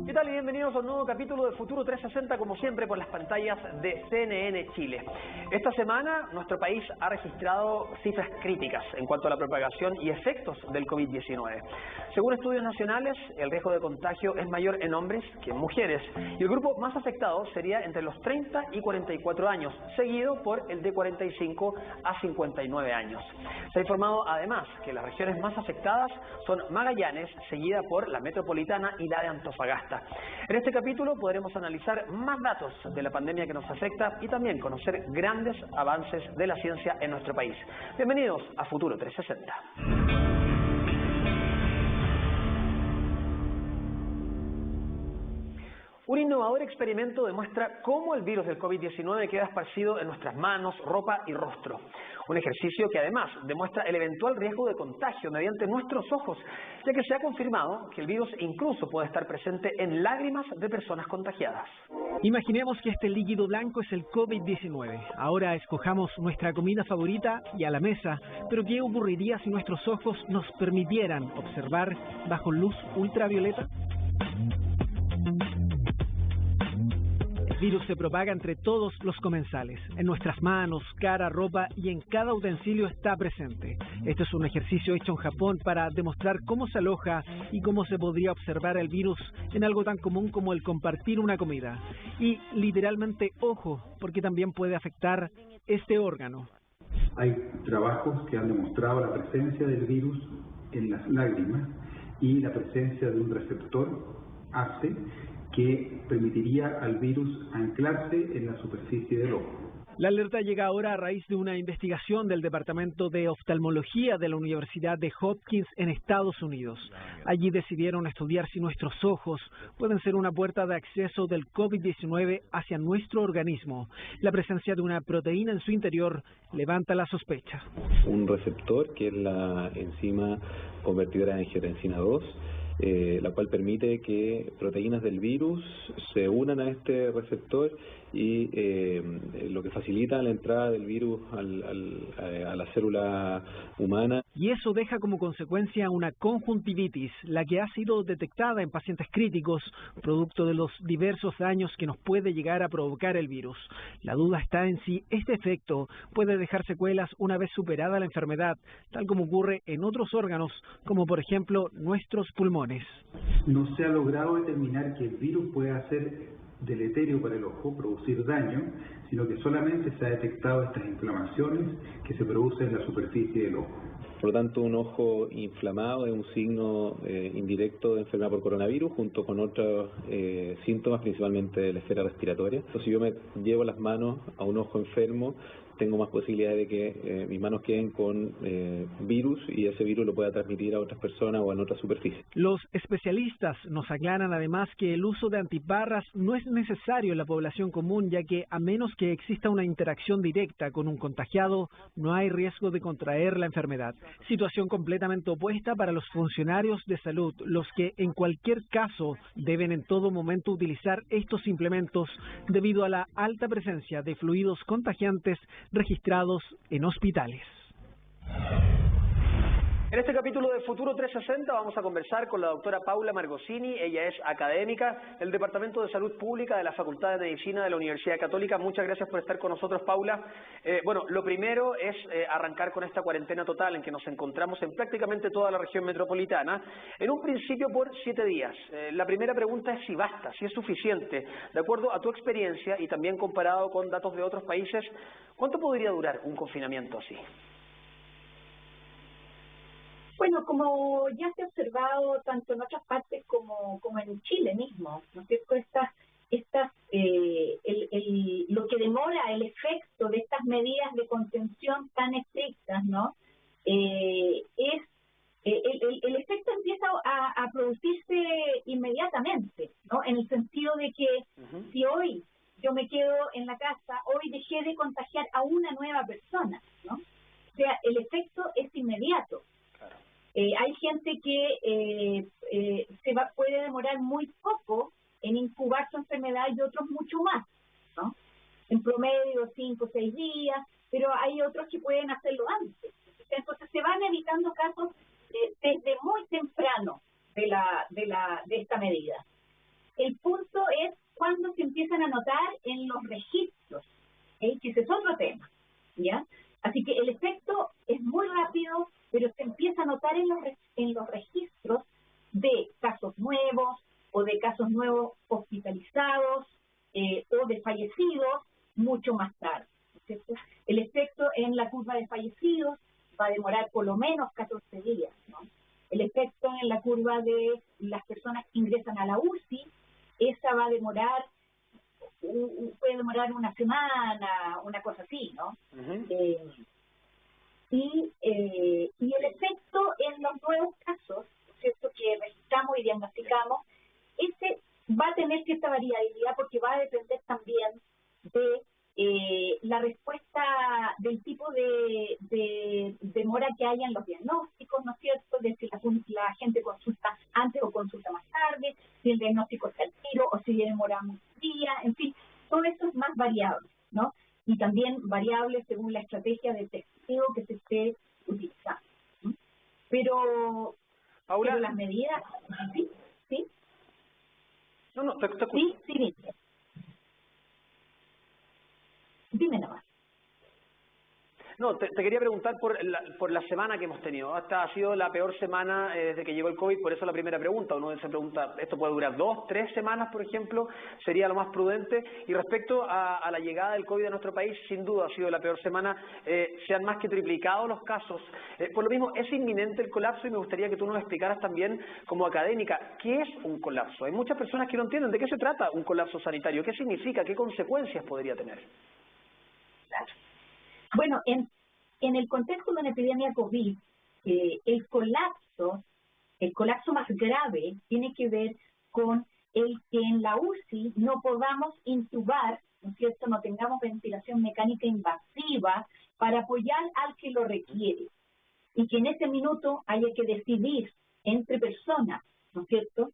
¿Qué tal? Y bienvenidos a un nuevo capítulo de Futuro 360, como siempre por las pantallas de CNN Chile. Esta semana nuestro país ha registrado cifras críticas en cuanto a la propagación y efectos del COVID-19. Según estudios nacionales, el riesgo de contagio es mayor en hombres que en mujeres, y el grupo más afectado sería entre los 30 y 44 años, seguido por el de 45 a 59 años. Se ha informado además que las regiones más afectadas son Magallanes, seguida por la metropolitana y la de Antofagasta. En este capítulo podremos analizar más datos de la pandemia que nos afecta y también conocer grandes avances de la ciencia en nuestro país. Bienvenidos a Futuro 360. Un innovador experimento demuestra cómo el virus del COVID-19 queda esparcido en nuestras manos, ropa y rostro. Un ejercicio que además demuestra el eventual riesgo de contagio mediante nuestros ojos, ya que se ha confirmado que el virus incluso puede estar presente en lágrimas de personas contagiadas. Imaginemos que este líquido blanco es el COVID-19. Ahora escojamos nuestra comida favorita y a la mesa, pero ¿qué ocurriría si nuestros ojos nos permitieran observar bajo luz ultravioleta? El virus se propaga entre todos los comensales. En nuestras manos, cara, ropa y en cada utensilio está presente. Este es un ejercicio hecho en Japón para demostrar cómo se aloja y cómo se podría observar el virus en algo tan común como el compartir una comida. Y literalmente, ojo, porque también puede afectar este órgano. Hay trabajos que han demostrado la presencia del virus en las lágrimas y la presencia de un receptor ACE que permitiría al virus anclarse en la superficie del ojo. La alerta llega ahora a raíz de una investigación del Departamento de Oftalmología de la Universidad de Hopkins en Estados Unidos. Allí decidieron estudiar si nuestros ojos pueden ser una puerta de acceso del COVID-19 hacia nuestro organismo. La presencia de una proteína en su interior levanta la sospecha. Un receptor que es la enzima convertidora de angiotensina 2, la cual permite que proteínas del virus se unan a este receptor y lo que facilita la entrada del virus a la célula humana. Y eso deja como consecuencia una conjuntivitis, la que ha sido detectada en pacientes críticos, producto de los diversos daños que nos puede llegar a provocar el virus. La duda está en si este efecto puede dejar secuelas una vez superada la enfermedad, tal como ocurre en otros órganos, como por ejemplo nuestros pulmones. No se ha logrado determinar que el virus pueda ser deleterio para el ojo, producir daño, sino que solamente se ha detectado estas inflamaciones que se producen en la superficie del ojo. Por lo tanto, un ojo inflamado es un signo indirecto de enfermedad por coronavirus, junto con otros síntomas, principalmente de la esfera respiratoria. Entonces, si yo me llevo las manos a un ojo enfermo, tengo más posibilidades de que mis manos queden con virus y ese virus lo pueda transmitir a otras personas o en otras superficies. Los especialistas nos aclaran además que el uso de antiparras no es necesario en la población común, ya que a menos que exista una interacción directa con un contagiado, no hay riesgo de contraer la enfermedad. Situación completamente opuesta para los funcionarios de salud, los que en cualquier caso deben en todo momento utilizar estos implementos debido a la alta presencia de fluidos contagiantes registrados en hospitales. En este capítulo de Futuro 360 vamos a conversar con la doctora Paula Margosini. Ella es académica del Departamento de Salud Pública de la Facultad de Medicina de la Universidad Católica. Muchas gracias por estar con nosotros, Paula. Bueno, lo primero es arrancar con esta cuarentena total en que nos encontramos en prácticamente toda la región metropolitana, en un principio por 7 días. La primera pregunta es si basta, si es suficiente. De acuerdo a tu experiencia y también comparado con datos de otros países, ¿cuánto podría durar un confinamiento así? Bueno, como ya se ha observado tanto en otras partes como en Chile mismo, ¿no es cierto? Lo que demora el efecto de estas medidas de contención tan estrictas, ¿no? El efecto empieza a producirse inmediatamente, ¿no? En el sentido de que si hoy yo me quedo en la casa, hoy dejé de contagiar a una nueva persona, ¿no? O sea, el efecto es inmediato. Hay gente que puede demorar muy poco en incubar su enfermedad y otros mucho más, ¿no? En promedio 5 o 6 días, pero hay otros que pueden hacerlo antes. Entonces se van evitando casos desde muy temprano de esta medida. el punto es cuando se empiezan a notar en los registros, que ese es otro tema, ¿ya? Así que el efecto es muy rápido, pero se empieza a notar en los registros de casos nuevos o de casos nuevos hospitalizados o de fallecidos mucho más tarde, ¿cierto? El efecto en la curva de fallecidos va a demorar por lo menos 14 días, ¿no? El efecto en la curva de las personas que ingresan a la UCI, esa va a demorar, puede demorar una semana, una cosa así, ¿no? Y el efecto en los nuevos casos, ¿cierto?, que registramos y diagnosticamos, ese va a tener cierta variabilidad porque va a depender también de la respuesta del tipo de demora que haya en los diagnósticos, ¿no es cierto?, de si la gente consulta antes o consulta más tarde, si el diagnóstico está al tiro o si demora muchos días, en fin, todo eso es más variable, ¿no? Y también variable según la estrategia de testeo que se esté utilizando, ¿no? Pero las medidas, ¿sí? ¿Sí? No, te escucho. Sí, dime. Dime nomás. No, te quería preguntar por la semana que hemos tenido. Esta ha sido la peor semana desde que llegó el COVID, por eso la primera pregunta. Uno se pregunta, ¿esto puede durar 2, 3 semanas, por ejemplo? ¿Sería lo más prudente? Y respecto a la llegada del COVID a nuestro país, sin duda ha sido la peor semana. Se han más que triplicado los casos. Por lo mismo, es inminente el colapso y me gustaría que tú nos explicaras también, como académica, ¿qué es un colapso? Hay muchas personas que no entienden de qué se trata un colapso sanitario, qué significa, qué consecuencias podría tener. Claro. Bueno, en el contexto de una epidemia COVID, el colapso más grave tiene que ver con el que en la UCI no podamos intubar, ¿no es cierto?, no tengamos ventilación mecánica invasiva para apoyar al que lo requiere. Y que en ese minuto haya que decidir entre personas, ¿no es cierto?,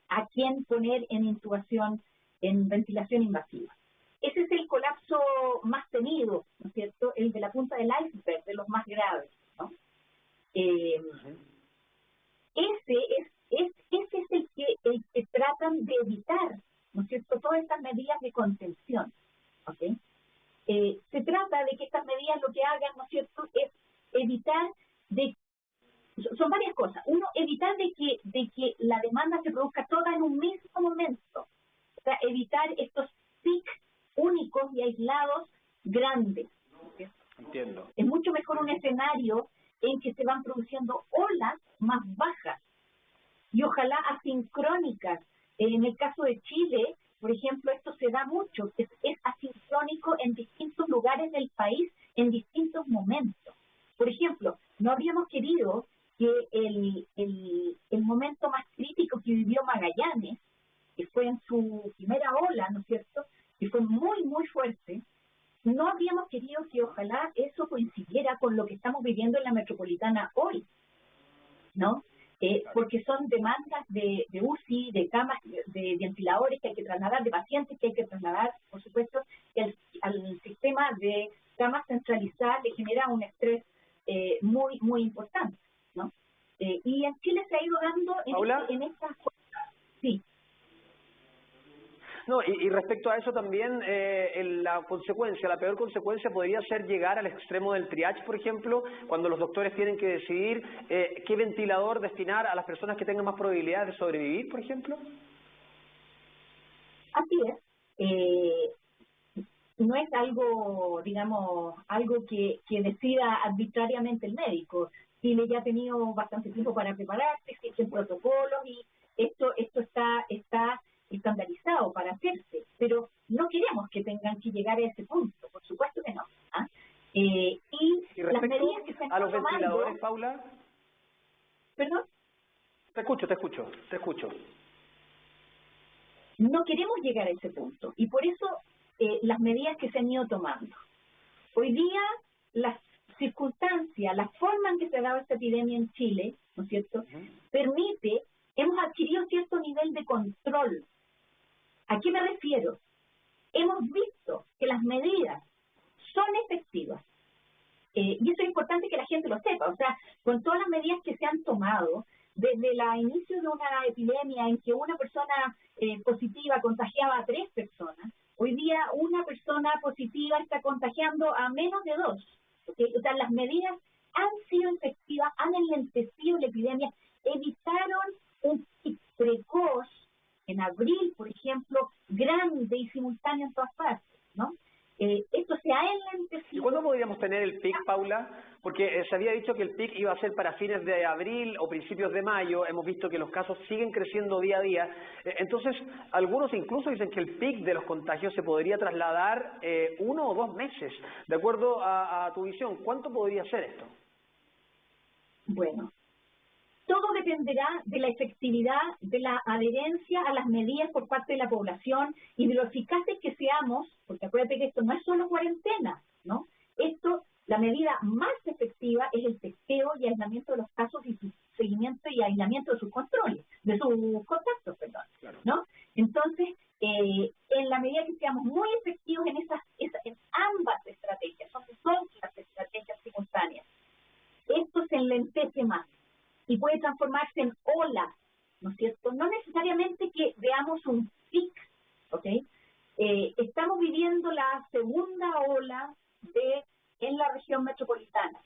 a quién poner en intubación, en ventilación invasiva. Ese es el colapso más temido, ¿no es cierto?, el de la punta del iceberg, de los más graves, ¿no? Ese es el que tratan de evitar, ¿no es cierto?, todas estas medidas de contención, ¿ok? Se trata de que estas medidas lo que hagan, ¿no es cierto?, es evitar son varias cosas. Uno, evitar de que la demanda se produzca toda en un mismo momento. O sea, evitar estos pics únicos y aislados grandes. Entiendo. Es mucho mejor un escenario en que se van produciendo olas más bajas y ojalá asincrónicas. En el caso de Chile, por ejemplo, esto se da mucho, es asincrónico en distintos lugares del país en distintos momentos. Por ejemplo, no habríamos querido que el momento más crítico que vivió Magallanes, que fue en su primera ola, ¿no es cierto?, que fue muy, muy fuerte, no habríamos querido que ojalá eso coincidiera con lo que estamos viviendo en la metropolitana hoy, ¿no? Porque son demandas de UCI, de camas, de ventiladores que hay que trasladar, de pacientes que hay que trasladar, por supuesto, que al sistema de camas centralizadas le genera un estrés muy, muy importante, ¿no? Y en Chile se ha ido dando en estas cosas. Sí. No, y respecto a eso también, la peor consecuencia podría ser llegar al extremo del triage, por ejemplo, cuando los doctores tienen que decidir qué ventilador destinar a las personas que tengan más probabilidades de sobrevivir, por ejemplo. Así es. No es algo, digamos, algo que decida arbitrariamente el médico. Chile ya ha tenido bastante tiempo para prepararse, existen protocolos y esto está estandarizado para hacerse, pero no queremos que tengan que llegar a ese punto, por supuesto que no. ¿Ah? Y las medidas que se han a los tomando, ventiladores, Paula. ¿Perdón? Te escucho. No queremos llegar a ese punto y por eso las medidas que se han ido tomando. Hoy día las circunstancias, la forma en que se ha dado esta epidemia en Chile, ¿no es cierto?, hemos adquirido cierto nivel de control. ¿A qué me refiero? Hemos visto que las medidas son efectivas. Y eso es importante que la gente lo sepa. O sea, con todas las medidas que se han tomado, desde el inicio de una epidemia en que una persona positiva contagiaba a 3 personas, hoy día una persona positiva está contagiando a menos de 2. ¿Okay? O sea, las medidas han sido efectivas, han enlentecido la epidemia, evitaron un pic precoz en abril, por ejemplo, grande y simultáneo en todas partes, ¿no? Esto se ha enlentecido. ¿Y cuándo podríamos tener el pic, Paula? Porque se había dicho que el pic iba a ser para fines de abril o principios de mayo. Hemos visto que los casos siguen creciendo día a día. Entonces, algunos incluso dicen que el pic de los contagios se podría trasladar 1 o 2 meses. De acuerdo a tu visión, ¿cuánto podría ser esto? Bueno, todo dependerá de la efectividad, de la adherencia a las medidas por parte de la población y de lo eficaces que seamos, porque acuérdate que esto no es solo cuarentena, ¿no? Esto, la medida más efectiva es el testeo y aislamiento de los casos y su seguimiento y aislamiento de sus controles, de sus contactos, perdón, ¿no? Entonces, en la medida que seamos muy efectivos en ambas estrategias, son dos las estrategias simultáneas, esto se enlentece más y puede transformarse en olas, ¿no es cierto? No necesariamente que veamos un pic, ¿ok? Estamos viviendo la segunda ola en la región metropolitana,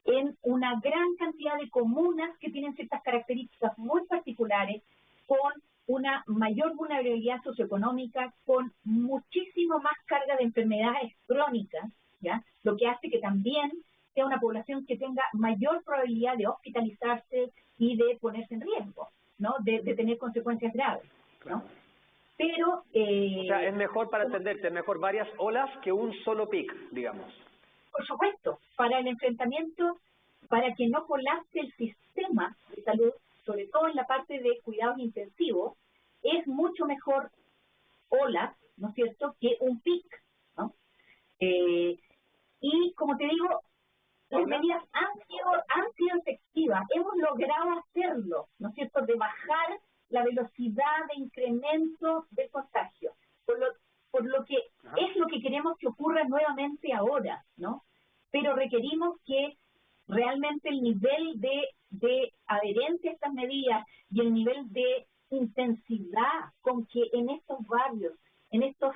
en una gran cantidad de comunas que tienen ciertas características muy particulares, con una mayor vulnerabilidad socioeconómica, con muchísimo más carga de enfermedades crónicas, ¿ya? Lo que hace que también sea una población que tenga mayor probabilidad de hospitalizarse y de ponerse en riesgo, ¿no? De tener consecuencias graves, ¿no? Pero... o sea, es mejor, para entenderte, es mejor varias olas que un solo pic, digamos. Por supuesto, para el enfrentamiento, para que no colapse el sistema de salud, sobre todo en la parte de cuidados intensivos, es mucho mejor olas, ¿no es cierto?, que un pic, ¿no? Y como te digo, las medidas han sido efectivas, hemos logrado hacerlo, ¿no es cierto?, de bajar la velocidad de incremento del contagio, por lo que es lo que queremos que ocurra nuevamente ahora, ¿no? Pero requerimos que realmente el nivel de adherencia a estas medidas y el nivel de intensidad con que en estos barrios, en estas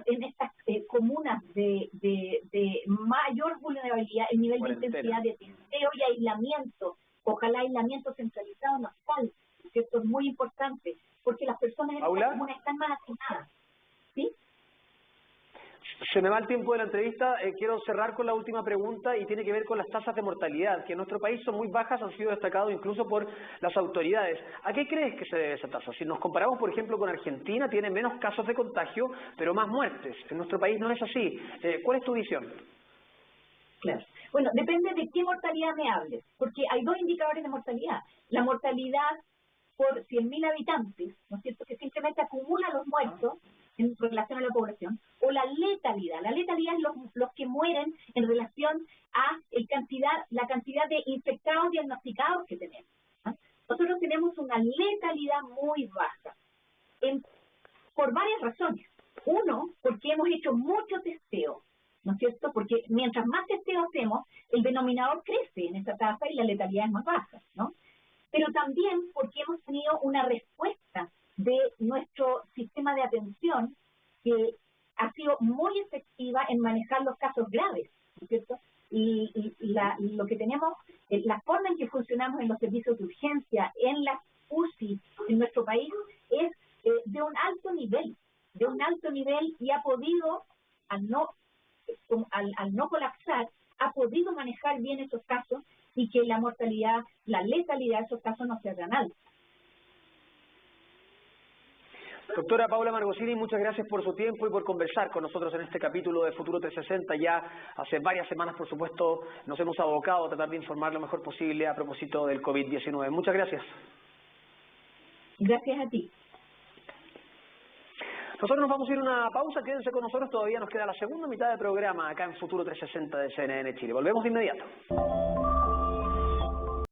comunas de mayor vulnerabilidad, el nivel de intensidad de testeo y aislamiento, ojalá aislamiento centralizado no falte, ¿cierto? Es muy importante, porque las personas en estas comunas están más hacinadas, ¿sí? Se me va el tiempo de la entrevista, quiero cerrar con la última pregunta y tiene que ver con las tasas de mortalidad, que en nuestro país son muy bajas, han sido destacados incluso por las autoridades. ¿A qué crees que se debe esa tasa? Si nos comparamos, por ejemplo, con Argentina, tiene menos casos de contagio, pero más muertes. En nuestro país no es así. ¿Cuál es tu visión? Claro. Bueno, depende de qué mortalidad me hables, porque hay 2 indicadores de mortalidad. La mortalidad por 100.000 habitantes, ¿no es cierto?, que simplemente acumula los muertos en relación a la población, o la letalidad. La letalidad es los que mueren en relación a la cantidad de infectados diagnosticados que tenemos, ¿no? Nosotros tenemos una letalidad muy baja, por varias razones. Uno, porque hemos hecho mucho testeo, ¿no es cierto? Porque mientras más testeo hacemos, el denominador crece en esa tasa y la letalidad es más baja, ¿no? Pero también porque hemos tenido una respuesta de nuestro sistema de atención que ha sido muy efectiva en manejar los casos graves, ¿no es cierto? Y lo que tenemos, la forma en que funcionamos en los servicios de urgencia, en las UCI en nuestro país, es de un alto nivel y ha podido, al no colapsar, ha podido manejar bien esos casos y que la mortalidad, la letalidad de esos casos no sea tan alta. Doctora Paula Margosini, muchas gracias por su tiempo y por conversar con nosotros en este capítulo de Futuro 360. Ya hace varias semanas, por supuesto, nos hemos abocado a tratar de informar lo mejor posible a propósito del COVID-19. Muchas gracias. Gracias a ti. Nosotros nos vamos a ir a una pausa, quédense con nosotros, todavía nos queda la segunda mitad del programa acá en Futuro 360 de CNN Chile. Volvemos de inmediato.